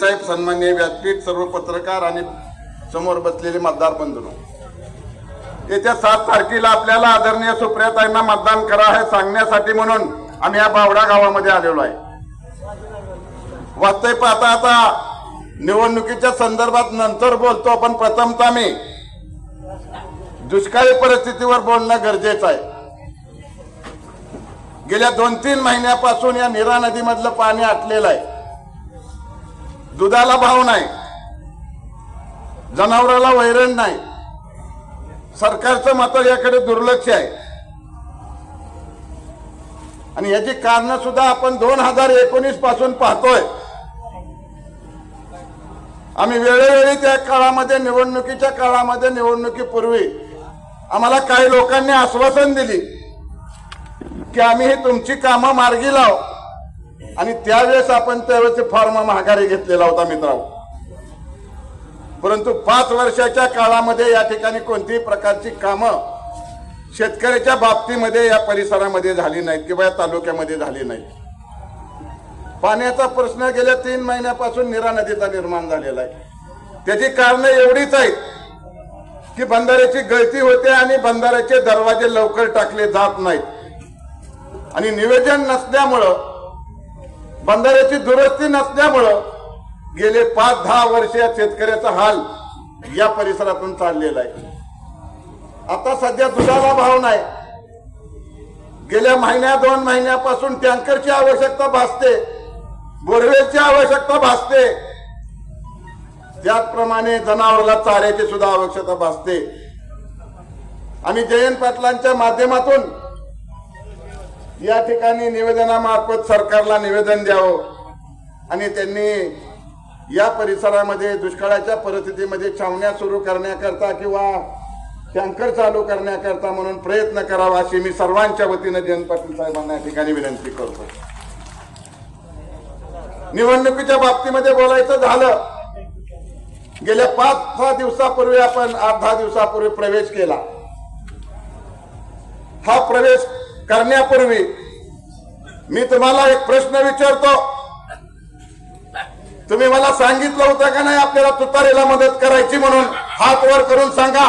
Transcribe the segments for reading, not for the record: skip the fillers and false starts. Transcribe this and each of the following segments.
साहेब, सन्माननीय व्यासपीठ, सर्व पत्रकार आणि समोर बसलेले मतदार बंधूंनो, येत्या 7 तारखेला आपल्याला आदरणीय सुप्रियाताईंना मतदान करा हे सांगण्यासाठी म्हणून आम्ही या बावडा गावामध्ये आलेलो आहे। वास्तविक पाहता आता निवडणुकीच्या संदर्भात नंतर बोलतो, पण प्रथमतः मी दुष्काळी परिस्थितीवर बोलणं गरजेचं आहे। गेल्या 2-3 महिन्यापासून या नीरा नदीमधलं पाणी आटलेलं आहे। दुधाला भाव नाही, जनावराला वैरण नाही, सरकारचं मात्र याकडे दुर्लक्ष आहे। आणि याची कारण सुद्धा आपण 2019 पासून पाहतोय। आम्ही वेळोवेळी त्या काळामध्ये, निवडणुकीच्या काळामध्ये, निवडणुकीपूर्वी आम्हाला काही लोकांनी आश्वासन दिली की आम्ही ही तुमची कामं मार्गी लावू, आणि त्यावेळेस आपण त्यावेळेस फॉर्म माघारी घेतलेला होता मित्रांनो। परंतु 5 वर्षाच्या काळामध्ये या ठिकाणी कोणतीही प्रकारची कामं शेतकऱ्याच्या बाबतीमध्ये या परिसरामध्ये झाली नाहीत किंवा या तालुक्यामध्ये झाली नाहीत। पाण्याचा प्रश्न गेल्या 3 महिन्यापासून नीरा नदीचा निर्माण झालेला आहे। त्याची कारणं एवढीच आहेत की बंधाऱ्याची गळती होते आणि बंधाऱ्याचे दरवाजे लवकर टाकले जात नाहीत, आणि नियोजन नसल्यामुळं, बंधाऱ्याची दुरुस्ती नसल्यामुळं गेले 5-10 वर्ष या शेतकऱ्याचा हाल या परिसरातून चाललेला आहे। आता सध्या दुधाला भाव नाही, गेल्या 1-2 महिन्यापासून टँकरची आवश्यकता भासते, बोरवेलची आवश्यकता भासते, त्याचप्रमाणे जनावराला चाऱ्याची सुद्धा आवश्यकता भासते। आम्ही जयंत पाटलांच्या माध्यमातून या ठिकाणी निवेदनामार्फत सरकारला निवेदन द्यावं, आणि त्यांनी या परिसरामध्ये दुष्काळाच्या परिस्थितीमध्ये छावण्या सुरू करण्याकरता किंवा टँकर चालू करण्याकरता म्हणून प्रयत्न करावा अशी मी सर्वांच्या वतीने जयंत पाटील साहेबांना या ठिकाणी विनंती करतो। निवडणुकीच्या बाबतीमध्ये बोलायचं झालं, गेल्या 5-6 दिवसापूर्वी, आपण 8-10 दिवसापूर्वी प्रवेश केला। हा प्रवेश करण्यापूर्वी मी तुम्हाला एक प्रश्न विचारतो, तुम्ही मला सांगितलं होतं का नाही आपल्याला तुतारीला मदत करायची म्हणून? हात वर करून सांगा।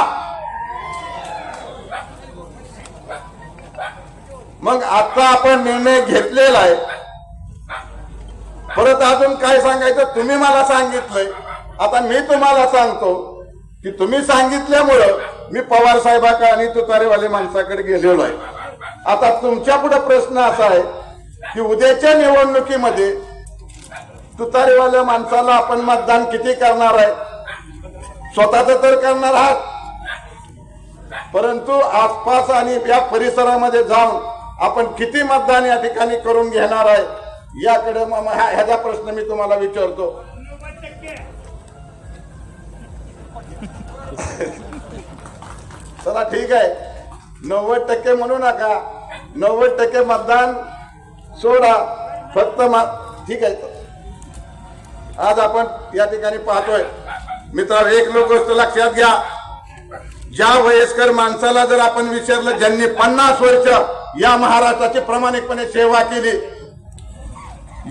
मग आता आपण निर्णय घेतलेला आहे, परत अजून काय सांगायचं? तुम्ही मला सांगितलंय, आता मी तुम्हाला सांगतो की तुम्ही सांगितल्यामुळं मी पवार साहेबांकडे आणि तुतारीवाले माणसाकडे गेलेलो आहे। आता तुमच्या पुढे प्रश्न असा आहे की उद्याच्या निवडणुकीमध्ये तुतारीवाल्या माणसाला आपण मतदान किती करणार आहे? स्वतःच तर करणार आहात, परंतु आसपास आणि या परिसरामध्ये जाऊन आपण किती मतदान या ठिकाणी करून घेणार आहे याकडे ह्याचा प्रश्न मी तुम्हाला विचारतो। चला ठीक आहे, 90% म्हणू नका, 90% मतदान सोडा, फक्त ठीक आहे। आज आपण या ठिकाणी पाहतोय मित्रांनो, एक गोष्ट लक्षात घ्या, ज्या वयस्कर माणसाला जर आपण विचारलं ज्यांनी 50 वर्ष या महाराष्ट्राची प्रामाणिकपणे सेवा केली,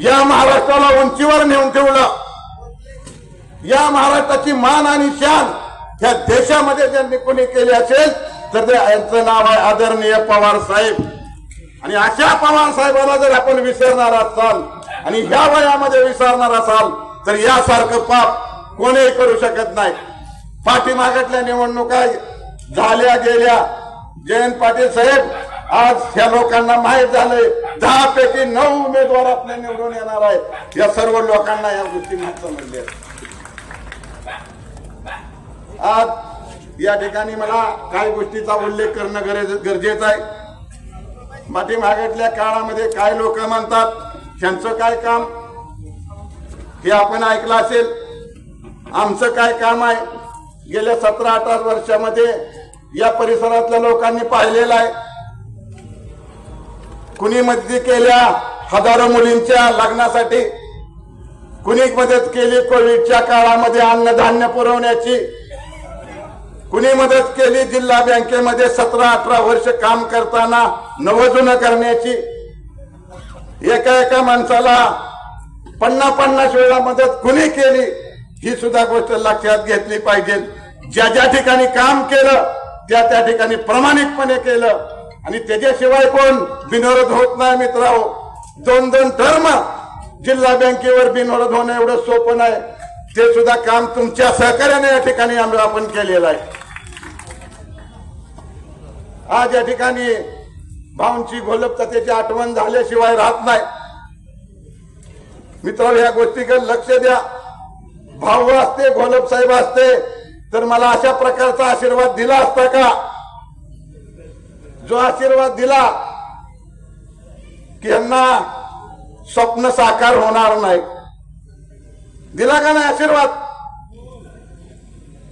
या महाराष्ट्राला उंचीवर नेऊन ठेवलं, या महाराष्ट्राची मान आणि शान या देशामध्ये ज्यांनी कोणी केली असेल तर यांचं नाव आहे आदरणीय पवार साहेब। आणि अशा पवार साहेबांना जर आपण विसरणार असाल आणि ह्या वयामध्ये विसरणार असाल तर यासारखं पाप कोणीही करू शकत नाही। पाठीमागच्या निवडणुका झाल्या गेल्या, जयंत पाटील साहेब, आज ह्या लोकांना माहीत झालंय 10 पैकी 9 उमेदवार आपल्या निवडून येणार आहेत। या सर्व लोकांना या गोष्टी माहीत समजल्या। आज या ठिकाणी मला काही गोष्टीचा उल्लेख करणं गरजेचं आहे। पाठीमागच्या काळामध्ये काय लोक म्हणतात त्यांचं काय काम हे आपण ऐकलं असेल, आमचं काय काम आहे गेल्या 17-18 वर्षामध्ये या परिसरातल्या लोकांनी पाहिलेलं आहे। कुणी मदत केल्या हजारो मुलींच्या लग्नासाठी, कुणी मदत केली कोविडच्या काळामध्ये अन्नधान्य पुरवण्याची, कुणी मदत केली जिल्हा बँकेमध्ये 17-18 वर्ष काम करताना नवजुनं करण्याची। एका माणसाला 50 वेळा मदत कुणी केली ही सुद्धा गोष्ट लक्षात घेतली पाहिजे. ज्या ज्या ठिकाणी काम केलं त्या ठिकाणी प्रामाणिकपणे केलं आणि त्याच्याशिवाय कोण बिनविरोध होत नाही मित्रांनो. 2 टर्म जिल्हा बँकेवर बिनविरोध होणं एवढं सोपं नाही. ते सुद्धा काम तुमच्या सहकार्याने या ठिकाणी आपण केलेलं आहे. आज या ठिकाणी भाऊंची घोलपताची आठवण झाल्याशिवाय राहत नाही. मित्रांनो, या गोष्टीकडे लक्ष द्या. भाऊ असते, घोलप साहेब असते तर मला अशा प्रकारचा आशीर्वाद दिला असता का? जो आशीर्वाद दिला की यांना स्वप्न साकार होणार नाही, दिला का नाही आशीर्वाद?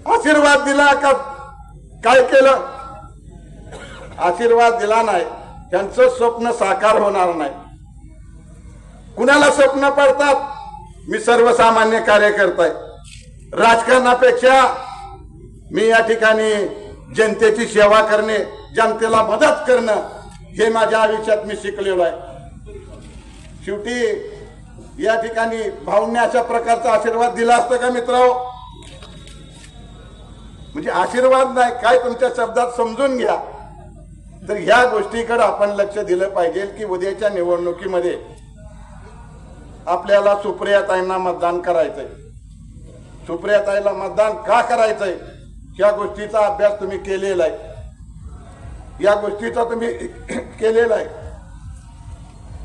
आशीर्वाद दिला का? काय केलं? आशीर्वाद दिला नाही, त्यांचं स्वप्न साकार होणार नाही. कुणाला स्वप्न पडतात? मी सर्वसामान्य कार्यकर्ता आहे. राजकारणापेक्षा मी या ठिकाणी जनतेची सेवा करणे, जनतेला मदत करणं हे माझ्या आयुष्यात मी शिकलेलो आहे. शेवटी या ठिकाणी भाऊंनी अशा प्रकारचा आशीर्वाद दिला असता का मित्रांनो? म्हणजे आशीर्वाद नाही, काय तुमच्या शब्दात समजून घ्या. तर ह्या गोष्टीकडे आपण लक्ष दिलं पाहिजे की उद्याच्या निवडणुकीमध्ये आपल्याला सुप्रियाताईंना मतदान करायचंय. सुप्रियाताईला मतदान का करायचंय या गोष्टीचा अभ्यास तुम्ही केलेला आहे. या गोष्टीचा तुम्ही केलेला आहे.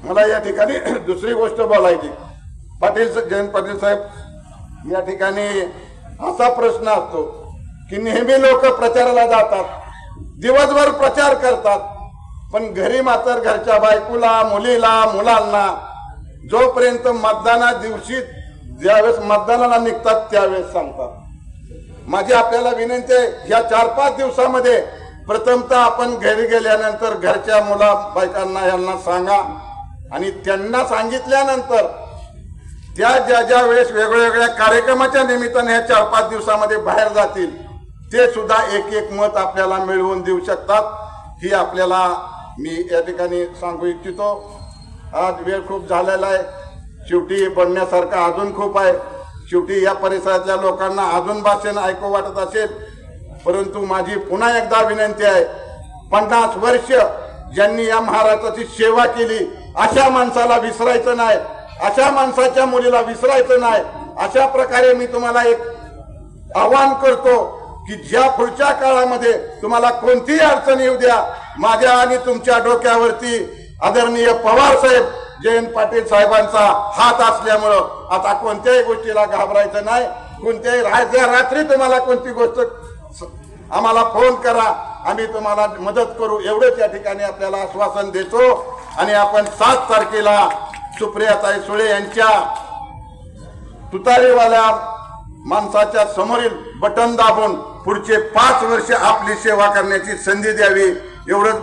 मला या ठिकाणी दुसरी गोष्ट बोलायची. जयंत पाटील साहेब, या ठिकाणी असा प्रश्न असतो की नेहमी लोक प्रचाराला जातात, दिवसभर प्रचार करतात, पण घरी मात्र घरच्या बायकोला, मुलीला, मुलांना जोपर्यंत मतदाना दिवशी ज्यावेळेस मतदानाला निघतात त्यावेळेस सांगतात. माझी आपल्याला विनंती आहे, या 4-5 दिवसामध्ये प्रथमतः आपण घरी गेल्यानंतर घरच्या मुला बायकांना यांना सांगा आणि त्यांना सांगितल्यानंतर त्या ज्या वेळेस वेगवेगळ्या कार्यक्रमाच्या निमित्ताने या 4-5 दिवसामध्ये बाहेर जातील ते सुद्धा एक मत आपल्याला मिळवून देऊ शकतात. ही आपल्याला मी या ठिकाणी सांगू इच्छितो. आज वेळ खूप झालेला आहे. शेवटी बोलण्यासारखं अजून खूप आहे. शेवटी या परिसरातल्या लोकांना अजून भाषण ऐकू वाटत असेल, परंतु माझी पुन्हा एकदा विनंती आहे, 50 वर्ष ज्यांनी या महाराष्ट्राची सेवा केली अशा माणसाला विसरायचं नाही, अशा माणसाच्या मुलीला विसरायचं नाही. अशा प्रकारे मी तुम्हाला एक आवाहन करतो की ज्या पुढच्या काळामध्ये तुम्हाला कोणतीही अडचण येऊ द्या, माझ्या आणि तुमच्या डोक्यावरती आदरणीय पवार साहेब, जयंत पाटील साहेबांचा हात असल्यामुळं आता कोणत्याही गोष्टीला घाबरायचं नाही. कोणत्याही रात्री तुम्हाला कोणती गोष्ट आम्हाला फोन करा, आम्ही तुम्हाला मदत करू, एवढंच या ठिकाणी आपल्याला आश्वासन देतो. आणि आपण 7 तारखेला सुप्रियाताई सुळे यांच्या तुतारीवाल्या माणसाच्या समोरील बटन दाबून पुढचे 5 वर्ष आपली सेवा करण्याची संधी द्यावी, एवढंच